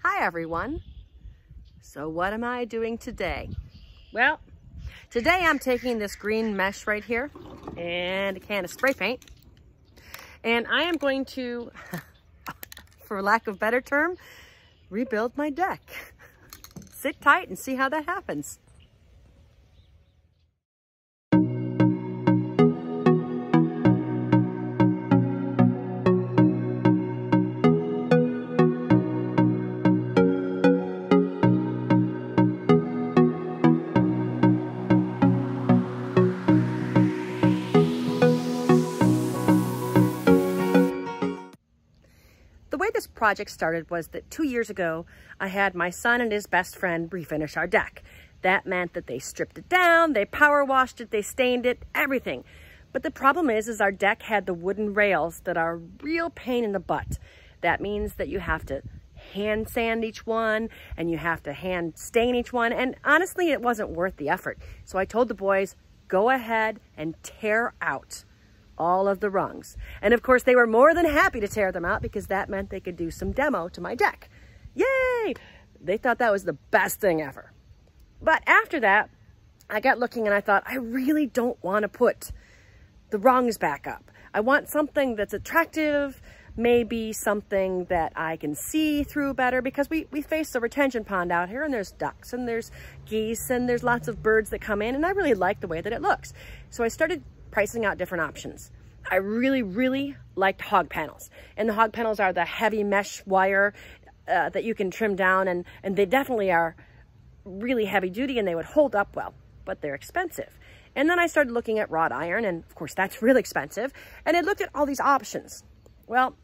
Hi everyone. So what am I doing today? Well, today I'm taking this green mesh right here and a can of spray paint, and I am going to, for lack of a better term, rebuild my deck. Sit tight and see how that happens. The way this project started was that 2 years ago, I had my son and his best friend refinish our deck. That meant that they stripped it down, they power washed it, they stained it, everything. But the problem is our deck had the wooden rails that are a real pain in the butt. That means that you have to hand sand each one and you have to hand stain each one. And honestly, it wasn't worth the effort. So I told the boys, go ahead and tear out all of the rungs. And of course, they were more than happy to tear them out because that meant they could do some demo to my deck. Yay! They thought that was the best thing ever. But after that, I got looking and I thought, I really don't want to put the rungs back up. I want something that's attractive, maybe something that I can see through better, because we face a retention pond out here and there's ducks and there's geese and there's lots of birds that come in, and I really like the way that it looks. So I started pricing out different options. I really liked hog panels, and the hog panels are the heavy mesh wire that you can trim down, and they definitely are really heavy duty and they would hold up well, but they're expensive. And then I started looking at wrought iron, and of course that's really expensive, and I looked at all these options. Well,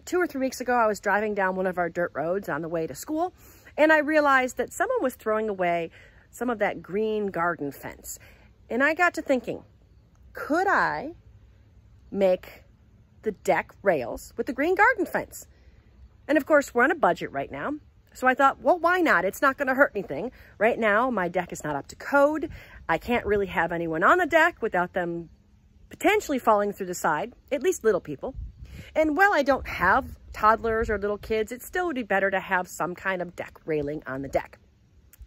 2 or 3 weeks ago, I was driving down one of our dirt roads on the way to school, and I realized that someone was throwing away some of that green garden fence. And I got to thinking, could I make the deck rails with the green garden fence? And of course, we're on a budget right now. So I thought, well, why not? It's not going to hurt anything. Right now, my deck is not up to code. I can't really have anyone on the deck without them potentially falling through the side, at least little people. And while I don't have toddlers or little kids, it still would be better to have some kind of deck railing on the deck.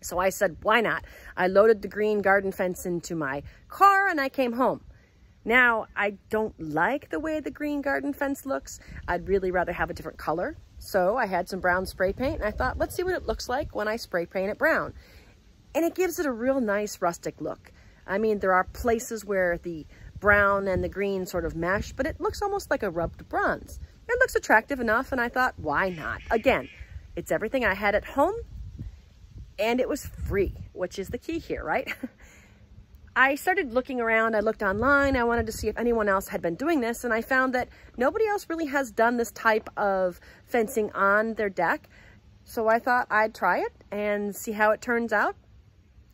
So I said, why not? I loaded the green garden fence into my car and I came home. Now, I don't like the way the green garden fence looks. I'd really rather have a different color. So I had some brown spray paint and I thought, let's see what it looks like when I spray paint it brown. And it gives it a real nice rustic look. I mean, there are places where the brown and the green sort of mesh, but it looks almost like a rubbed bronze. It looks attractive enough, and I thought, why not? Again, it's everything I had at home, and it was free, which is the key here, right? I started looking around, I looked online, I wanted to see if anyone else had been doing this, and I found that nobody else really has done this type of fencing on their deck. So I thought I'd try it and see how it turns out.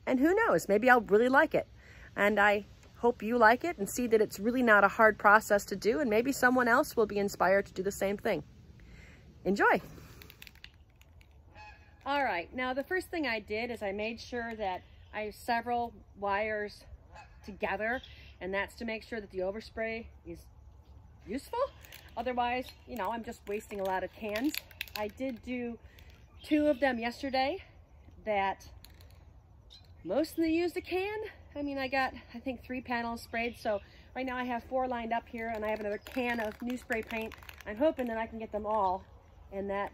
And who knows, maybe I'll really like it. And I hope you like it and see that it's really not a hard process to do, and maybe someone else will be inspired to do the same thing. Enjoy. All right, now the first thing I did is I made sure that I have several wires together, and that's to make sure that the overspray is useful. Otherwise, you know, I'm just wasting a lot of cans. I did do 2 of them yesterday that mostly used a can. I mean, I got, I think, 3 panels sprayed, so right now I have 4 lined up here, and I have another can of new spray paint. I'm hoping that I can get them all, and that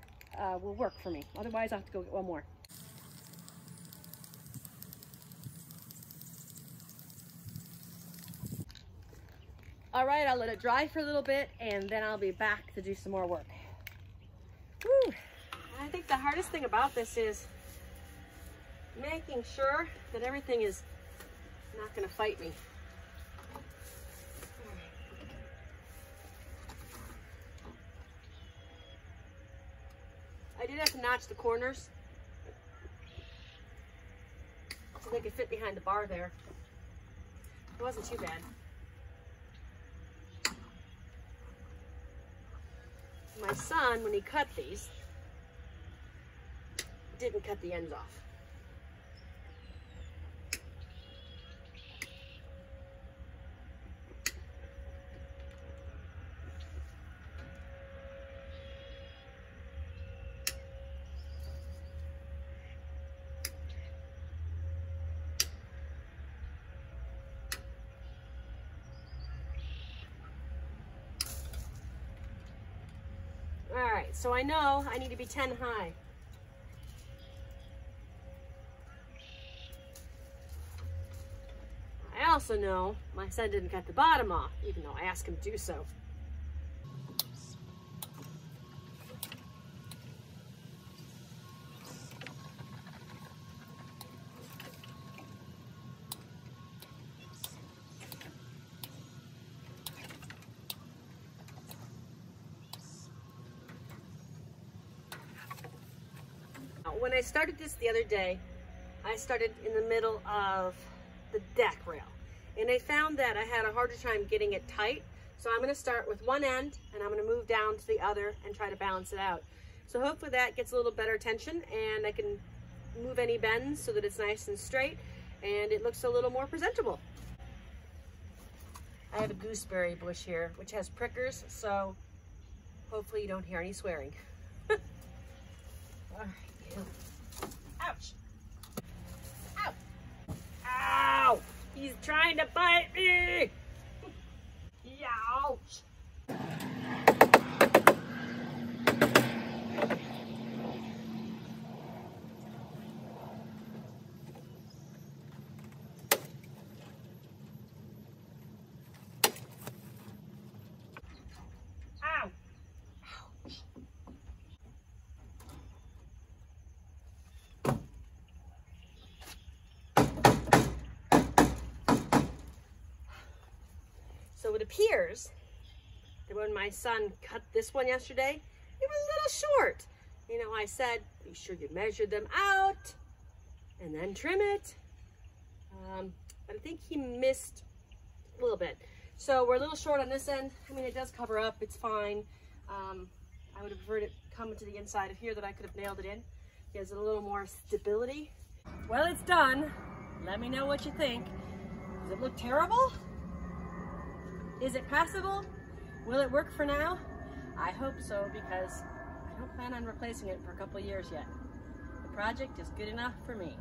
will work for me. Otherwise, I'll have to go get one more. All right, I'll let it dry for a little bit, and then I'll be back to do some more work. Woo. I think the hardest thing about this is making sure that everything is not going to fight me. I did have to notch the corners so they could fit behind the bar there. It wasn't too bad. My son, when he cut these, didn't cut the ends off. right, so I know I need to be 10 high. I also know my son didn't cut the bottom off, even though I asked him to do so. When I started this the other day, I started in the middle of the deck rail, and I found that I had a harder time getting it tight. So I'm going to start with one end and I'm going to move down to the other and try to balance it out. So hopefully that gets a little better tension and I can move any bends so that it's nice and straight and it looks a little more presentable. I have a gooseberry bush here which has prickers, so hopefully you don't hear any swearing. All right. Ouch! Ow! Ow! He's trying to bite me! Ouch! Ow! Ouch! So it appears that when my son cut this one yesterday, it was a little short. You know, I said, be sure you measure them out and then trim it. But I think he missed a little bit. So we're a little short on this end. I mean, it does cover up, it's fine. I would have preferred it coming to the inside of here that I could have nailed it in. It has a little more stability. Well, it's done. Let me know what you think. Does it look terrible? Is it passable? Will it work for now? I hope so, because I don't plan on replacing it for a couple of years yet. The project is good enough for me.